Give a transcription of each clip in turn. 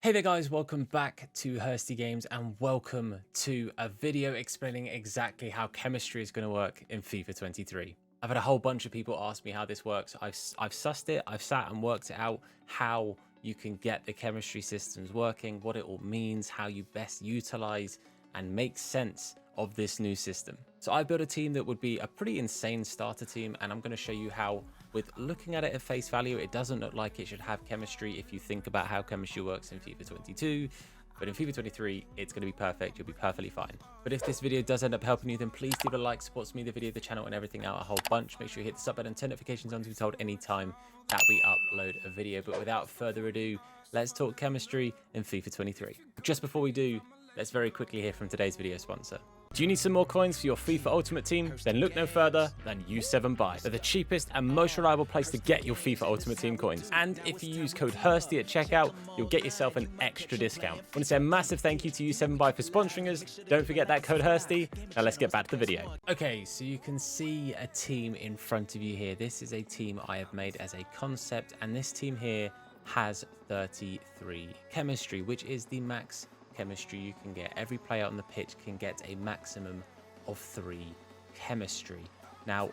Hey there guys, welcome back to Hursty Games and welcome to a video explaining exactly how chemistry is going to work in FIFA 23. I've had a whole bunch of people ask me how this works. I've sussed it, I've sat and worked it out, how you can get the chemistry systems working, what it all means, how you best utilize and make sense of this new system. So I built a team that would be a pretty insane starter team, and I'm going to show you how, with looking at it at face value, it doesn't look like it should have chemistry if you think about how chemistry works in FIFA 22. But in FIFA 23, it's going to be perfect. You'll be perfectly fine. But if this video does end up helping you, then please give it a like, supports me, the video, the channel, and everything out a whole bunch. Make sure you hit the sub button, turn notifications on to be told anytime that we upload a video. But without further ado, let's talk chemistry in FIFA 23. Just before we do, let's very quickly hear from today's video sponsor. Do you need some more coins for your FIFA Ultimate Team? Then look no further than U7Buy. They're the cheapest and most reliable place to get your FIFA Ultimate Team coins. And if you use code HURSTY at checkout, you'll get yourself an extra discount. I want to say a massive thank you to U7Buy for sponsoring us. Don't forget that code HURSTY. Now let's get back to the video. Okay, so you can see a team in front of you here. This is a team I have made as a concept, and this team here has 33 chemistry, which is the max chemistry you can get. Every player on the pitch can get a maximum of 3 chemistry. Now,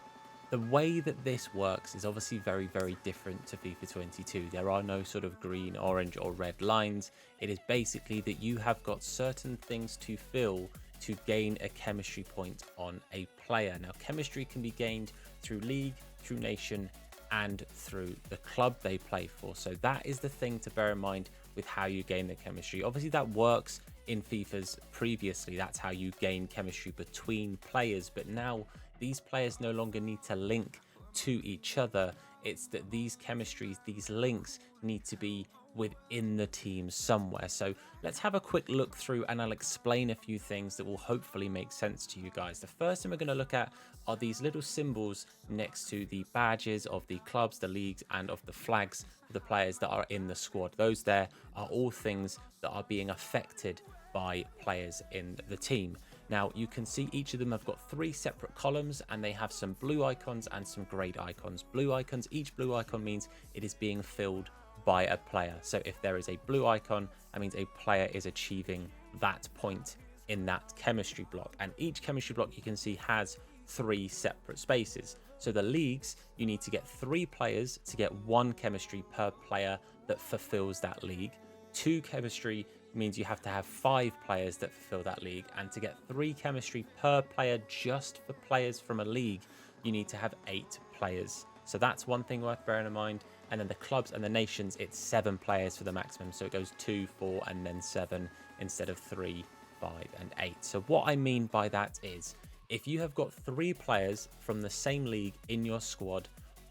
the way that this works is obviously very, very different to FIFA 22. There are no sort of green, orange, or red lines. It is basically that you have got certain things to fill to gain a chemistry point on a player. Now, chemistry can be gained through league, through nation, and through the club they play for. So that is the thing to bear in mind with how you gain the chemistry. Obviously that works in FIFA's previously. That's how you gain chemistry between players, but now these players no longer need to link to each other. It's that these chemistries, these links, need to be within the team somewhere. So let's have a quick look through and I'll explain a few things that will hopefully make sense to you guys. The first thing we're going to look at are these little symbols next to the badges of the clubs, the leagues, and of the flags for the players that are in the squad. Those there are all things that are being affected by players in the team. Now you can see each of them have got 3 separate columns, and they have some blue icons and some grayed icons. Blue icons, each blue icon means it is being filled by a player. So if there is a blue icon, that means a player is achieving that point in that chemistry block. And each chemistry block you can see has 3 separate spaces. So the leagues, you need to get 3 players to get 1 chemistry per player that fulfills that league. 2 chemistry means you have to have 5 players that fulfill that league. And to get 3 chemistry per player just for players from a league, you need to have 8 players. So that's one thing worth bearing in mind. And then the clubs and the nations, it's 7 players for the maximum. So it goes 2, 4, and then 7 instead of 3, 5, and 8. So what I mean by that is, if you have got 3 players from the same league in your squad,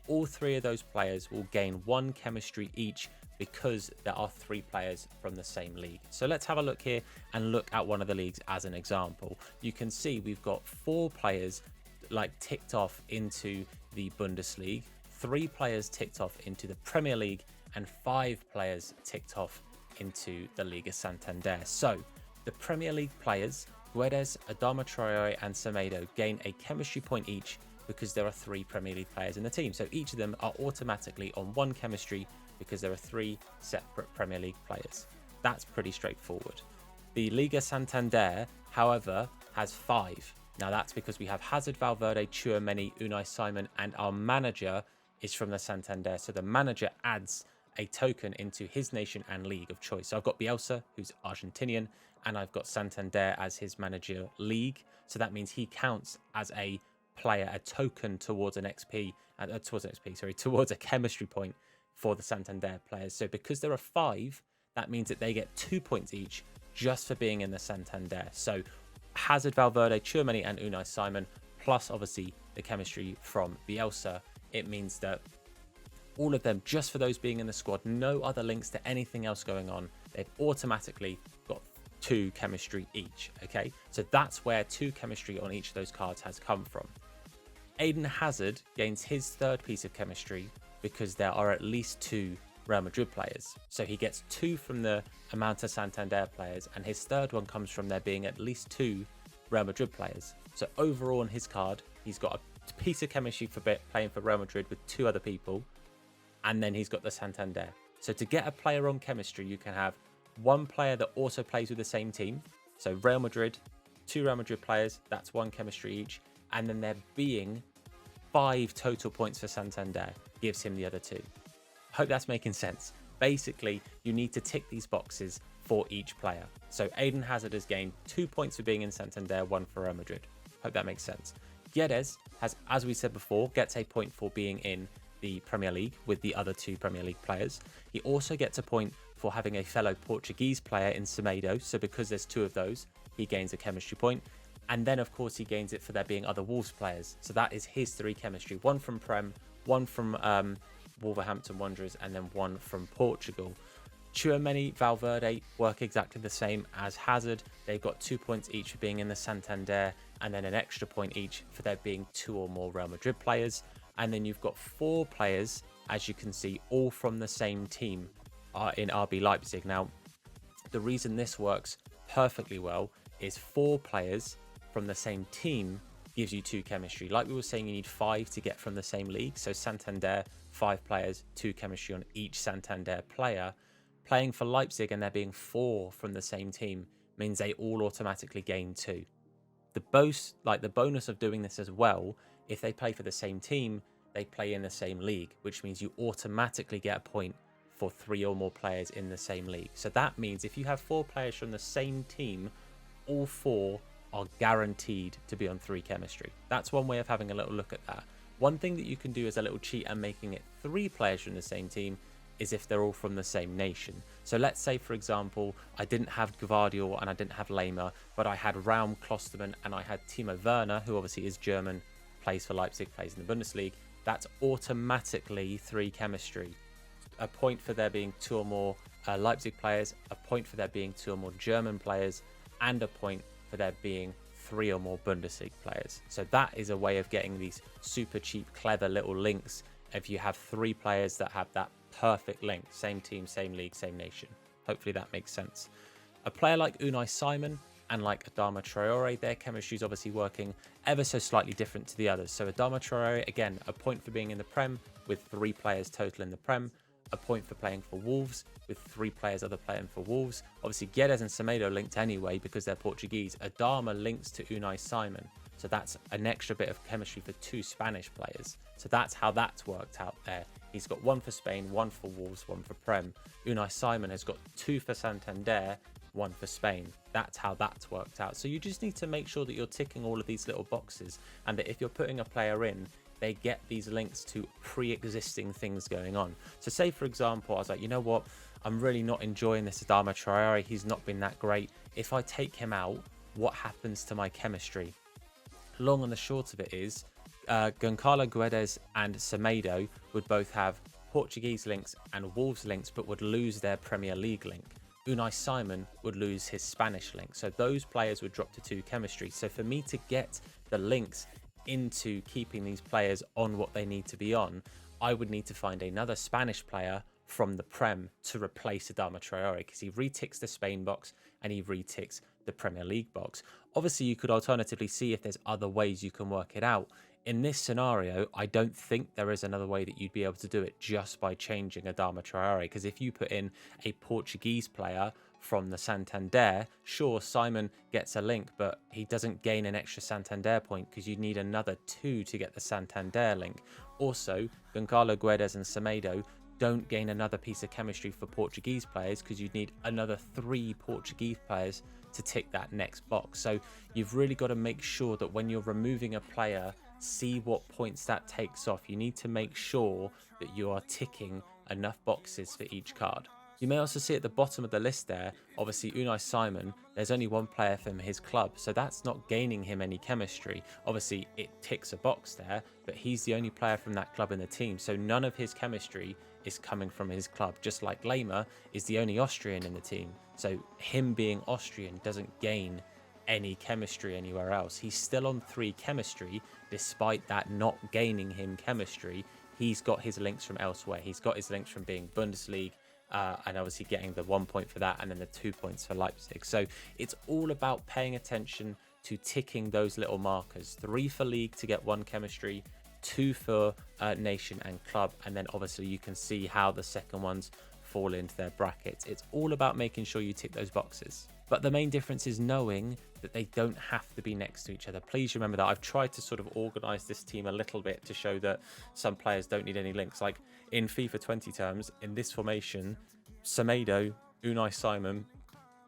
all 3 of those players will gain 1 chemistry each because there are 3 players from the same league. So let's have a look here and look at one of the leagues as an example. You can see we've got 4 players like ticked off into the Bundesliga, 3 players ticked off into the Premier League, and 5 players ticked off into the Liga Santander. So the Premier League players, Guedes, Adama Traore, and Semedo, gain a chemistry point each because there are 3 Premier League players in the team. So each of them are automatically on 1 chemistry because there are 3 separate Premier League players. That's pretty straightforward. The Liga Santander, however, has 5. Now that's because we have Hazard, Valverde, Tchouaméni, Unai Simon, and our manager is from the Santander. So the manager adds a token into his nation and league of choice. So I've got Bielsa, who's Argentinian, and I've got Santander as his manager league. So that means he counts as a player, a token towards an XP, towards a chemistry point for the Santander players. So because there are 5, that means that they get 2 points each just for being in the Santander. So Hazard, Valverde, Tchouaméni, and Unai Simon, plus obviously the chemistry from Bielsa. It means that all of them, just for those being in the squad, no other links to anything else going on, they've automatically got 2 chemistry each. Okay, so that's where 2 chemistry on each of those cards has come from. Eden Hazard gains his 3rd piece of chemistry because there are at least 2 Real Madrid players. So he gets 2 from the amount of Santander players, and his 3rd one comes from there being at least 2 Real Madrid players. So overall on his card, he's got a piece of chemistry for playing for Real Madrid with 2 other people, and then he's got the Santander. So to get a player on chemistry, you can have one player that also plays with the same team. So Real Madrid, 2 Real Madrid players, that's 1 chemistry each. And then there being 5 total points for Santander gives him the other 2. Hope that's making sense. Basically, you need to tick these boxes for each player. So Eden Hazard has gained 2 points for being in Santander, 1 for Real Madrid. Hope that makes sense. Guedes has, as we said before, gets a point for being in the Premier League with the other 2 Premier League players. He also gets a point for having a fellow Portuguese player in Semedo. So because there's 2 of those, he gains a chemistry point. And then, of course, he gains it for there being other Wolves players. So that is his 3 chemistry. 1 from Prem, 1 from Wolverhampton Wanderers, and then 1 from Portugal. Tchouaméni, Valverde work exactly the same as Hazard. They've got 2 points each for being in the Santander, and then an extra point each for there being 2 or more Real Madrid players. And then you've got 4 players, as you can see, all from the same team in RB Leipzig. Now, the reason this works perfectly well is 4 players from the same team gives you 2 chemistry. Like we were saying, you need 5 to get from the same league. So Santander, 5 players, 2 chemistry on each Santander player. Playing for Leipzig and there being 4 from the same team means they all automatically gain 2. The bonus of doing this as well, if they play for the same team, they play in the same league, which means you automatically get a point for 3 or more players in the same league. So that means if you have 4 players from the same team, all 4 are guaranteed to be on 3 chemistry. That's one way of having a little look at that. One thing that you can do as a little cheat and making it 3 players from the same team is if they're all from the same nation. So let's say, for example, I didn't have Gvardiol and I didn't have Lehmer, but I had Raum Klostermann and I had Timo Werner, who obviously is German, plays for Leipzig, plays in the Bundesliga. That's automatically 3 chemistry. A point for there being 2 or more Leipzig players, a point for there being 2 or more German players, and a point for there being 3 or more Bundesliga players. So that is a way of getting these super cheap, clever little links if you have 3 players that have that perfect link, same team, same league, same nation. Hopefully that makes sense. A player like Unai Simon and like Adama Traore, their chemistry is obviously working ever so slightly different to the others. So Adama Traore, again, a point for being in the Prem with 3 players total in the Prem, a point for playing for Wolves with 3 players other playing for Wolves. Obviously Guedes and Semedo linked anyway because they're Portuguese. Adama links to Unai Simon. So that's an extra bit of chemistry for 2 Spanish players. So that's how that's worked out there. He's got 1 for Spain, 1 for Wolves, 1 for Prem. Unai Simon has got 2 for Santander, 1 for Spain. That's how that's worked out. So you just need to make sure that you're ticking all of these little boxes and that if you're putting a player in, they get these links to pre-existing things going on. So say, for example, I was like, you know what? I'm really not enjoying this Adama Traore. He's not been that great. If I take him out, what happens to my chemistry? Long and the short of it is, Goncalo Guedes and Semedo would both have Portuguese links and Wolves links, but would lose their Premier League link. Unai Simon would lose his Spanish link. So those players would drop to 2 chemistry. So for me to get the links into keeping these players on what they need to be on, I would need to find another Spanish player from the Prem to replace Adama Traore because he reticks the Spain box and he reticks the Premier League box. Obviously, you could alternatively see if there's other ways you can work it out. In this scenario, I don't think there is another way that you'd be able to do it just by changing Adama Traore, because if you put in a Portuguese player from the Santander, sure, Simon gets a link, but he doesn't gain an extra Santander point because you need another 2 to get the Santander link. Also, Goncalo Guedes and Semedo don't gain another piece of chemistry for Portuguese players because you need another 3 Portuguese players to tick that next box. So you've really got to make sure that when you're removing a player, see what points that takes off. You need to make sure that you are ticking enough boxes for each card. You may also see at the bottom of the list there, obviously Unai Simon, there's only 1 player from his club, so that's not gaining him any chemistry. Obviously it ticks a box there, but he's the only player from that club in the team, so none of his chemistry is coming from his club, just like Lehmer is the only Austrian in the team. So him being Austrian doesn't gain any chemistry anywhere else. He's still on 3 chemistry, despite that not gaining him chemistry. He's got his links from elsewhere. He's got his links from being Bundesliga, and obviously getting the 1 point for that and then the 2 points for Leipzig. So it's all about paying attention to ticking those little markers. 3 for league to get 1 chemistry, 2 for nation and club, and then obviously you can see how the second ones fall into their brackets. It's all about making sure you tick those boxes. But the main difference is knowing that they don't have to be next to each other. Please remember that. I've tried to sort of organize this team a little bit to show that some players don't need any links. Like in FIFA 20 terms, in this formation, Semedo, Unai Simon,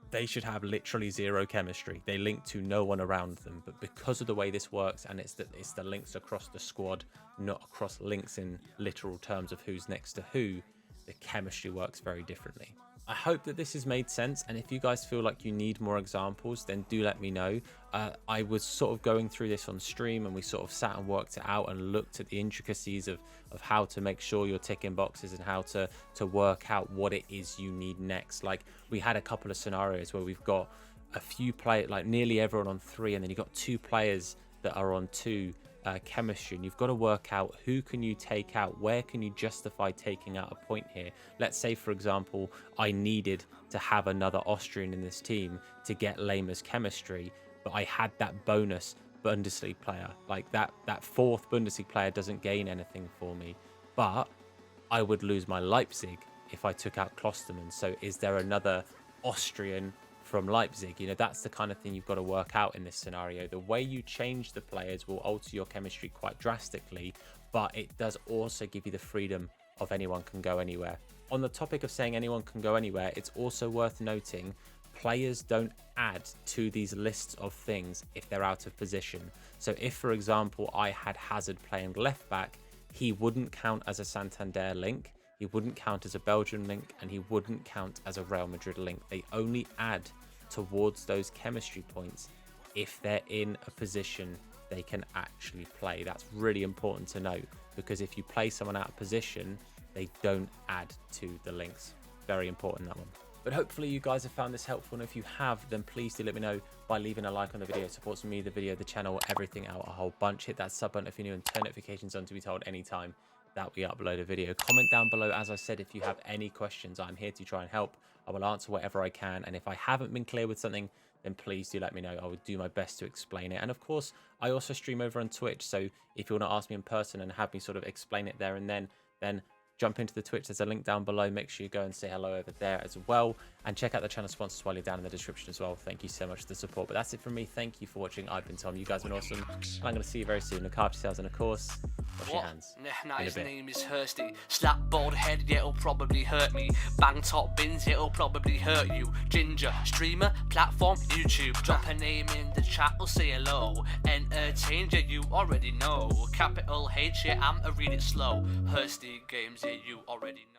they should have literally zero chemistry. They link to no one around them. But because of the way this works, and it's the links across the squad, not across links in literal terms of who's next to who, the chemistry works very differently. I hope that this has made sense, and if you guys feel like you need more examples, then do let me know. I was sort of going through this on stream, and we sort of sat and worked it out and looked at the intricacies of how to make sure you're ticking boxes and how to work out what it is you need next. Like we had a couple of scenarios where we've got a few players, like nearly everyone on 3, and then you've got 2 players that are on 2 chemistry, and you've got to work out who can you take out, where can you justify taking out a point here. Let's say, for example, I needed to have another Austrian in this team to get Lamer's chemistry, but I had that bonus Bundesliga player. Like that 4th Bundesliga player doesn't gain anything for me, but I would lose my Leipzig if I took out Klostermann. So is there another Austrian from Leipzig? You know, that's the kind of thing you've got to work out in this scenario. The way you change the players will alter your chemistry quite drastically, but it does also give you the freedom of anyone can go anywhere. On the topic of saying anyone can go anywhere, it's also worth noting players don't add to these lists of things if they're out of position. So if, for example, I had Hazard playing left back, he wouldn't count as a Santander link, he wouldn't count as a Belgian link, and he wouldn't count as a Real Madrid link. They only add towards those chemistry points if they're in a position they can actually play. That's really important to note, because if you play someone out of position, they don't add to the links. Very important, that one. But hopefully you guys have found this helpful, and if you have, then please do let me know by leaving a like on the video. It supports me, the video, the channel, everything out a whole bunch. Hit that sub button if you're new and turn notifications on to be told anytime that we upload a video. Comment down below, as I said, if you have any questions. I'm here to try and help. I will answer whatever I can, and if I haven't been clear with something, then please do let me know. I will do my best to explain it. And of course, I also stream over on Twitch, so if you want to ask me in person and have me sort of explain it there and then jump into the Twitch. There's a link down below. Make sure you go and say hello over there as well, and check out the channel sponsors while you're down in the description as well. Thank you so much for the support. But that's it from me. Thank you for watching. I've been Tom. You guys have been awesome. I'm going to see you very soon. Look after yourselves, and of course, wash your hands. Nah, his name is Hursty. Slap bald head, yeah, it'll probably hurt me. Bang top bins, it'll probably hurt you. Ginger, streamer, platform, YouTube. Drop a name in the chat, we'll say hello. Entertain, yeah, you already know. Capital H, yeah, I'm a read it slow. Hursty games, yeah, you already know.